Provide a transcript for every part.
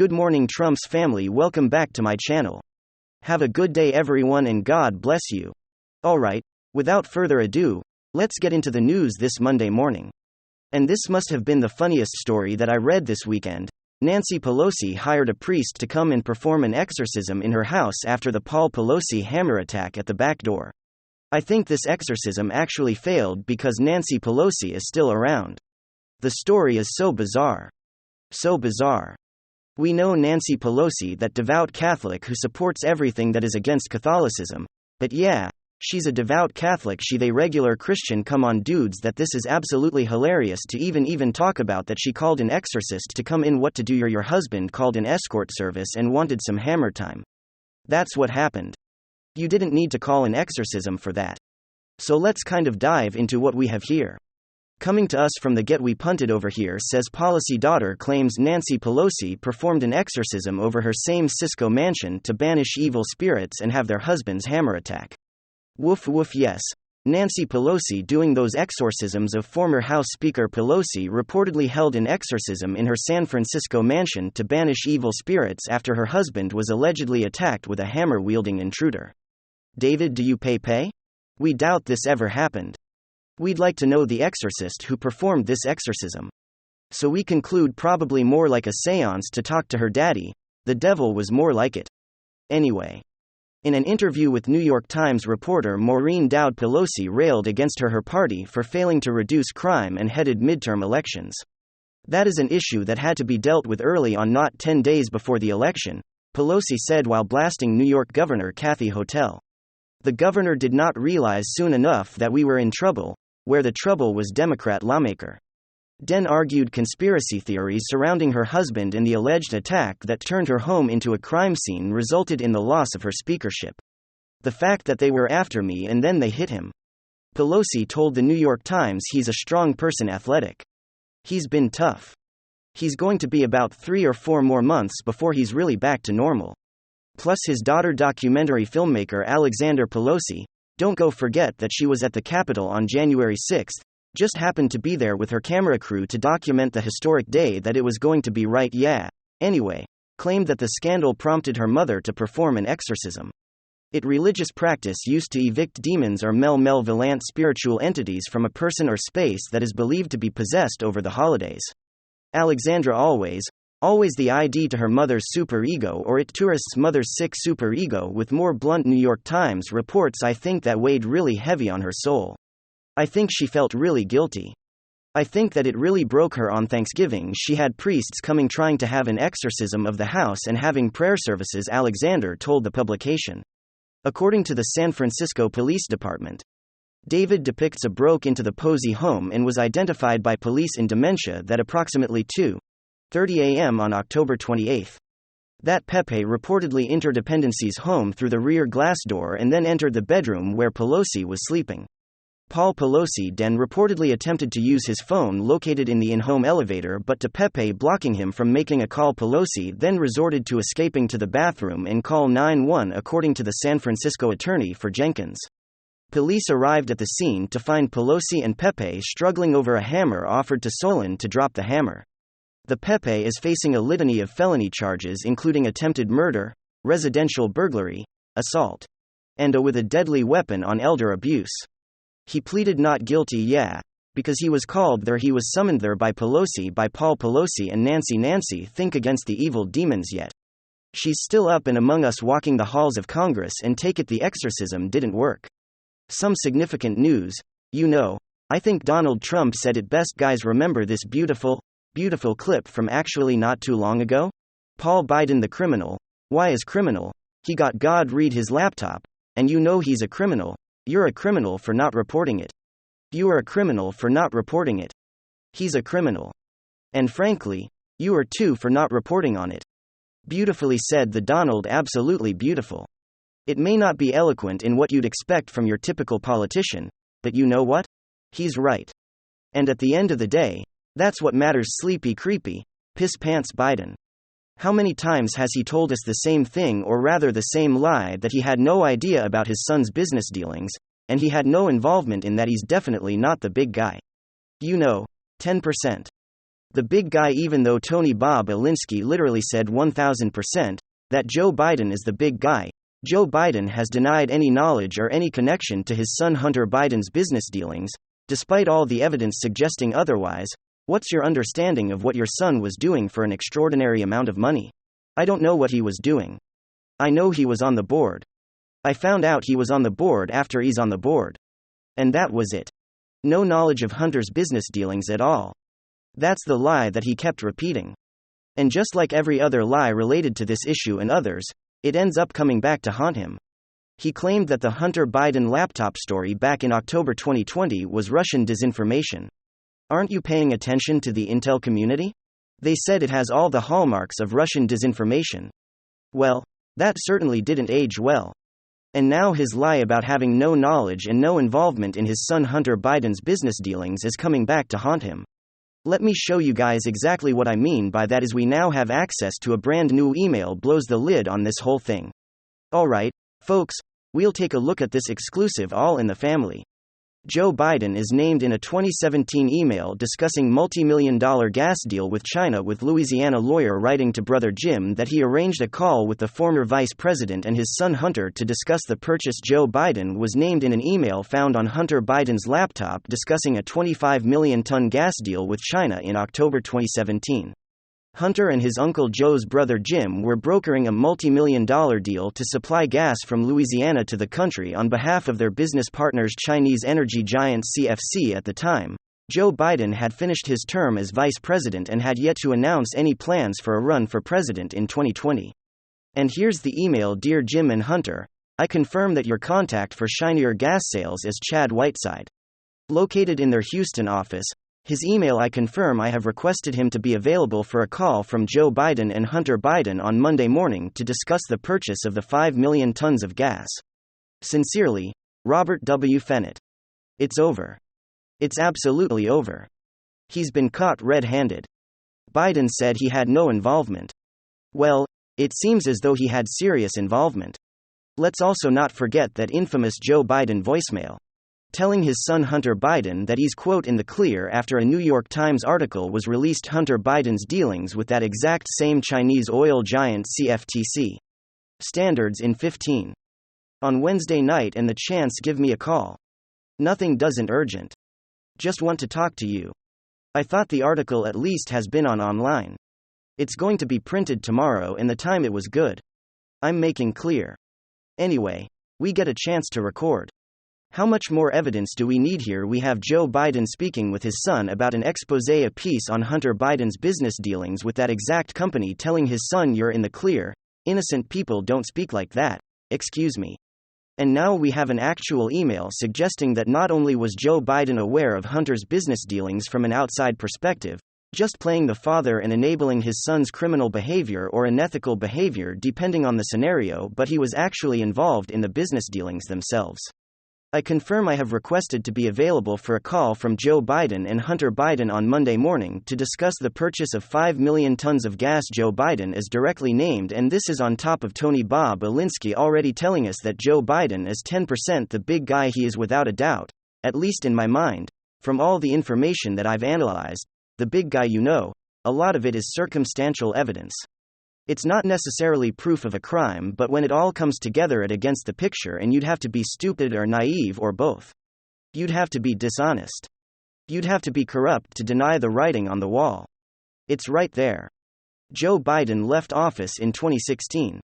Good morning, Trump's family. Welcome back to my channel. Have a good day, everyone, and God bless you. Alright, without further ado, let's get into the news this Monday morning. And this must have been the funniest story that I read this weekend. Nancy Pelosi hired a priest to come and perform an exorcism in her house after the Paul Pelosi hammer attack at the back door. I think this exorcism actually failed because Nancy Pelosi is still around. The story is so bizarre. So bizarre. We know Nancy Pelosi, that devout Catholic who supports everything that is against Catholicism, but yeah, she's a devout Catholic. They regular Christian. Come on, dudes, that this is absolutely hilarious to even talk about that she called an exorcist to come in. What to do? Your husband called an escort service and wanted some hammer time. That's what happened. You didn't need to call an exorcism for that. So let's kind of dive into what we have here. Coming to us from the Get We Punted over here says Policy daughter claims Nancy Pelosi performed an exorcism over her same Cisco mansion to banish evil spirits and have their husband's hammer attack. Woof woof. Yes, Nancy Pelosi doing those exorcisms of former House Speaker Pelosi reportedly held an exorcism in her San Francisco mansion to banish evil spirits after her husband was allegedly attacked with a hammer-wielding intruder. David, do you pay? We doubt this ever happened. We'd like to know the exorcist who performed this exorcism. So we conclude probably more like a seance to talk to her daddy. The devil was more like it. Anyway. In an interview with New York Times reporter Maureen Dowd, Pelosi railed against her party for failing to reduce crime and headed midterm elections. That is an issue that had to be dealt with early on, not 10 days before the election, Pelosi said while blasting New York Governor Kathy Hochul. The governor did not realize soon enough that we were in trouble, where the trouble was Democrat lawmaker. Den argued conspiracy theories surrounding her husband and the alleged attack that turned her home into a crime scene resulted in the loss of her speakership. The fact that they were after me and then they hit him. Pelosi told the New York Times he's a strong person, athletic. He's been tough. He's going to be about 3 or 4 more months before he's really back to normal. Plus his daughter, documentary filmmaker Alexandra Pelosi, don't go forget that she was at the Capitol on January 6, just happened to be there with her camera crew to document the historic day that it was going to be right. Anyway, claimed that the scandal prompted her mother to perform an exorcism. It religious practice used to evict demons or malevolent spiritual entities from a person or space that is believed to be possessed over the holidays. Alexandra always the ID to her mother's superego, or it tourist's mother's sick superego. With more blunt New York Times reports, I think that weighed really heavy on her soul. I think she felt really guilty. I think that it really broke her. On Thanksgiving she had priests coming trying to have an exorcism of the house and having prayer services, Alexander told the publication. According to the San Francisco Police Department, David depicts a broke into the Posey home and was identified by police in dementia that approximately 2:30 a.m. on October 28. That Pepe reportedly entered Dependency's home through the rear glass door and then entered the bedroom where Pelosi was sleeping. Paul Pelosi then reportedly attempted to use his phone located in the in-home elevator, but to Pepe blocking him from making a call. Pelosi then resorted to escaping to the bathroom and call 911, according to the San Francisco attorney for Jenkins. Police arrived at the scene to find Pelosi and Pepe struggling over a hammer offered to Solon to drop the hammer. The Pepe is facing a litany of felony charges including attempted murder, residential burglary, assault, and with a deadly weapon on elder abuse. He pleaded not guilty, because he was called there. He was summoned there by Pelosi, by Paul Pelosi and Nancy. Think against the evil demons yet. She's still up and among us walking the halls of Congress, and take it the exorcism didn't work. Some significant news, I think Donald Trump said it best. Guys, remember this beautiful clip from actually not too long ago? Paul Biden the criminal. Why is criminal? He got God read his laptop, and he's a criminal. You're a criminal for not reporting it. You are a criminal for not reporting it. He's a criminal. And frankly, you are too for not reporting on it. Beautifully said, the Donald, absolutely beautiful. It may not be eloquent in what you'd expect from your typical politician, but you know what? He's right. And at the end of the day, that's what matters. Sleepy creepy, piss pants Biden. How many times has he told us the same thing, or rather the same lie, that he had no idea about his son's business dealings, and he had no involvement in that? He's definitely not the big guy. 10%. The big guy, even though Tony Bob Alinsky literally said 1000% that Joe Biden is the big guy, Joe Biden has denied any knowledge or any connection to his son Hunter Biden's business dealings, despite all the evidence suggesting otherwise. What's your understanding of what your son was doing for an extraordinary amount of money? I don't know what he was doing. I know he was on the board. I found out he was on the board after he's on the board. And that was it. No knowledge of Hunter's business dealings at all. That's the lie that he kept repeating. And just like every other lie related to this issue and others, it ends up coming back to haunt him. He claimed that the Hunter Biden laptop story back in October 2020 was Russian disinformation. Aren't you paying attention to the intel community? They said it has all the hallmarks of Russian disinformation. Well, that certainly didn't age well. And now his lie about having no knowledge and no involvement in his son Hunter Biden's business dealings is coming back to haunt him. Let me show you guys exactly what I mean by that, as we now have access to a brand new email blows the lid on this whole thing. Alright, folks, we'll take a look at this exclusive all in the family. Joe Biden is named in a 2017 email discussing multi-million-dollar gas deal with China, with Louisiana lawyer writing to brother Jim that he arranged a call with the former vice president and his son Hunter to discuss the purchase. Joe Biden was named in an email found on Hunter Biden's laptop discussing a 25 million ton gas deal with China in October 2017. Hunter and his uncle Joe's brother Jim were brokering a multi-million-dollar deal to supply gas from Louisiana to the country on behalf of their business partners, Chinese energy giant CFC. At the time, Joe Biden had finished his term as vice president and had yet to announce any plans for a run for president in 2020. And here's the email. Dear Jim and Hunter, I confirm that your contact for shinier gas sales is Chad Whiteside. Located in their Houston office, his email, I confirm I have requested him to be available for a call from Joe Biden and Hunter Biden on Monday morning to discuss the purchase of the 5 million tons of gas. Sincerely, Robert W. Fennett. It's over. It's absolutely over. He's been caught red-handed. Biden said he had no involvement. Well, it seems as though he had serious involvement. Let's also not forget that infamous Joe Biden voicemail, telling his son Hunter Biden that he's, quote, in the clear after a New York Times article was released Hunter Biden's dealings with that exact same Chinese oil giant CFTC. Standards in 15. On Wednesday night and the chance, give me a call. Nothing doesn't urgent. Just want to talk to you. I thought the article at least has been on online. It's going to be printed tomorrow and the time it was good. I'm making clear. Anyway, we get a chance to record. How much more evidence do we need here? We have Joe Biden speaking with his son about an exposé, a piece on Hunter Biden's business dealings with that exact company, telling his son, you're in the clear, innocent people don't speak like that, excuse me. And now we have an actual email suggesting that not only was Joe Biden aware of Hunter's business dealings from an outside perspective, just playing the father and enabling his son's criminal behavior or unethical behavior depending on the scenario, but he was actually involved in the business dealings themselves. I confirm I have requested to be available for a call from Joe Biden and Hunter Biden on Monday morning to discuss the purchase of 5 million tons of gas. Joe Biden is directly named, and this is on top of Tony Bob Alinsky already telling us that Joe Biden is 10% the big guy. He is without a doubt, at least in my mind, from all the information that I've analyzed, the big guy. A lot of it is circumstantial evidence. It's not necessarily proof of a crime, but when it all comes together it against the picture, and you'd have to be stupid or naive or both. You'd have to be dishonest. You'd have to be corrupt to deny the writing on the wall. It's right there. Joe Biden left office in 2016.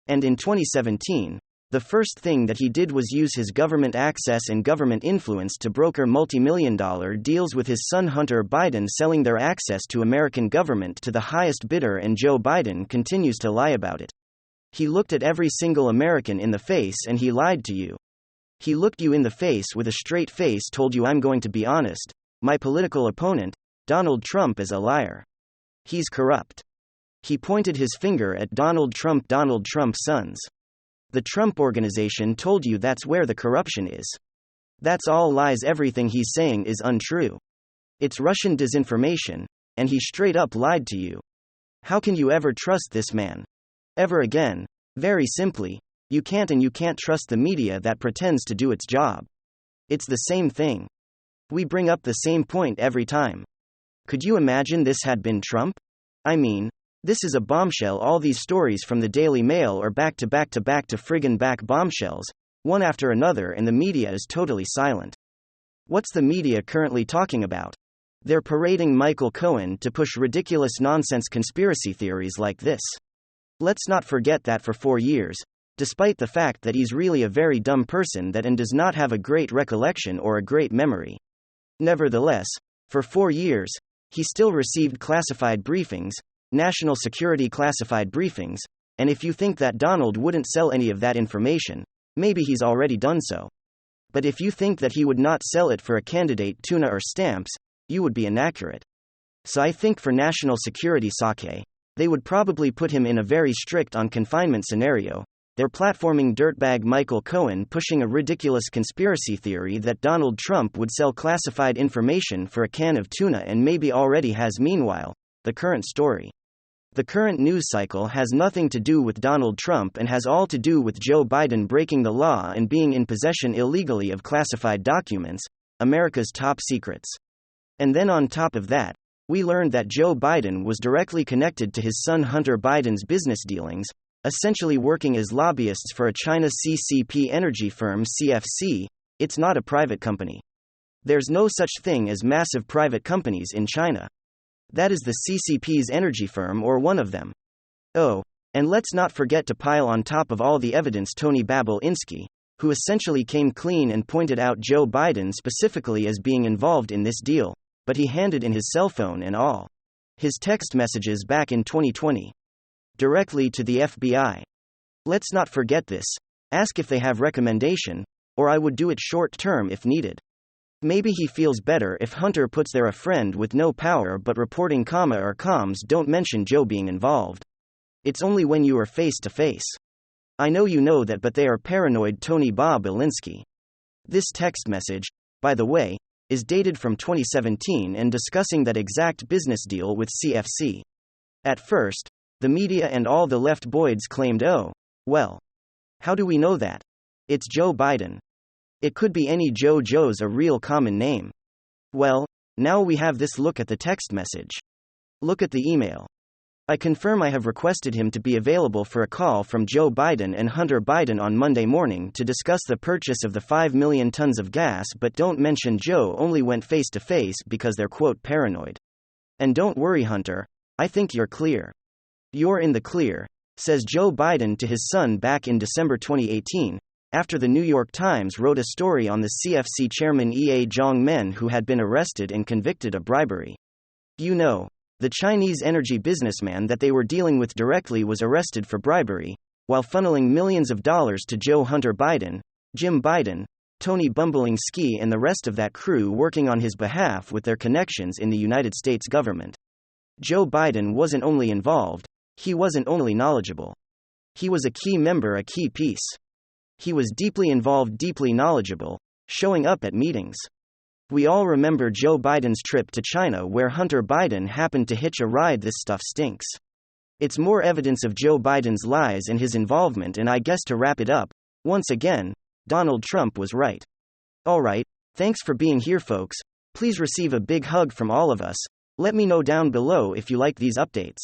And in 2017, the first thing that he did was use his government access and government influence to broker multi-million-dollar deals with his son Hunter Biden, selling their access to American government to the highest bidder, and Joe Biden continues to lie about it. He looked at every single American in the face and he lied to you. He looked you in the face with a straight face, told you, I'm going to be honest, my political opponent, Donald Trump, is a liar. He's corrupt. He pointed his finger at Donald Trump's sons. The Trump Organization told you that's where the corruption is. That's all lies. Everything he's saying is untrue. It's Russian disinformation, and he straight up lied to you. How can you ever trust this man? Ever again? Very simply, you can't, and you can't trust the media that pretends to do its job. It's the same thing. We bring up the same point every time. Could you imagine this had been Trump? I mean, this is a bombshell. All these stories from the Daily Mail are back to back to back to friggin' back bombshells, one after another, and the media is totally silent. What's the media currently talking about? They're parading Michael Cohen to push ridiculous nonsense conspiracy theories like this. Let's not forget that for 4 years, despite the fact that he's really a very dumb person and does not have a great recollection or a great memory. Nevertheless, for 4 years, he still received classified briefings, national security classified briefings, and if you think that Donald wouldn't sell any of that information, maybe he's already done so. But if you think that he would not sell it for a candidate tuna or stamps, you would be inaccurate. So I think for national security sake, they would probably put him in a very strict on confinement scenario. They're platforming dirtbag Michael Cohen pushing a ridiculous conspiracy theory that Donald Trump would sell classified information for a can of tuna and maybe already has. Meanwhile, the current story. The current news cycle has nothing to do with Donald Trump and has all to do with Joe Biden breaking the law and being in possession illegally of classified documents, America's top secrets. And then on top of that, we learned that Joe Biden was directly connected to his son Hunter Biden's business dealings, essentially working as lobbyists for a China CCP energy firm CFC. It's not a private company. There's no such thing as massive private companies in China. That is the CCP's energy firm or one of them. Oh, and let's not forget to pile on top of all the evidence Tony Babolinsky, who essentially came clean and pointed out Joe Biden specifically as being involved in this deal, but he handed in his cell phone and all his text messages back in 2020. Directly to the FBI. Let's not forget this. Ask if they have recommendation, or I would do it short term if needed. Maybe he feels better if Hunter puts there a friend with no power but reporting comma or comms don't mention Joe being involved. It's only when you are face to face. I know you know that, but they are paranoid. Tony Babolinsky. This text message, by the way, is dated from 2017 and discussing that exact business deal with CFC. At first, the media and all the left-boids claimed, oh, well, how do we know that? It's Joe Biden. It could be any Joe. Joe's a real common name. Well, now we have this. Look at the text message. Look at the email. I confirm I have requested him to be available for a call from Joe Biden and Hunter Biden on Monday morning to discuss the purchase of the 5 million tons of gas, but don't mention Joe. Only went face to face because they're quote paranoid. And don't worry, Hunter, I think you're clear. You're in the clear, says Joe Biden to his son back in December 2018, after the New York Times wrote a story on the CFC chairman Ye Zhongmen, who had been arrested and convicted of bribery. You know, the Chinese energy businessman that they were dealing with directly was arrested for bribery, while funneling millions of dollars to Joe Hunter Biden, Jim Biden, Tony Babolinsky and the rest of that crew working on his behalf with their connections in the United States government. Joe Biden wasn't only involved, he wasn't only knowledgeable. He was a key member, a key piece. He was deeply involved, deeply knowledgeable, showing up at meetings. We all remember Joe Biden's trip to China where Hunter Biden happened to hitch a ride. This stuff stinks. It's more evidence of Joe Biden's lies and his involvement, and I guess to wrap it up, once again, Donald Trump was right. Alright, thanks for being here folks, please receive a big hug from all of us. Let me know down below if you like these updates.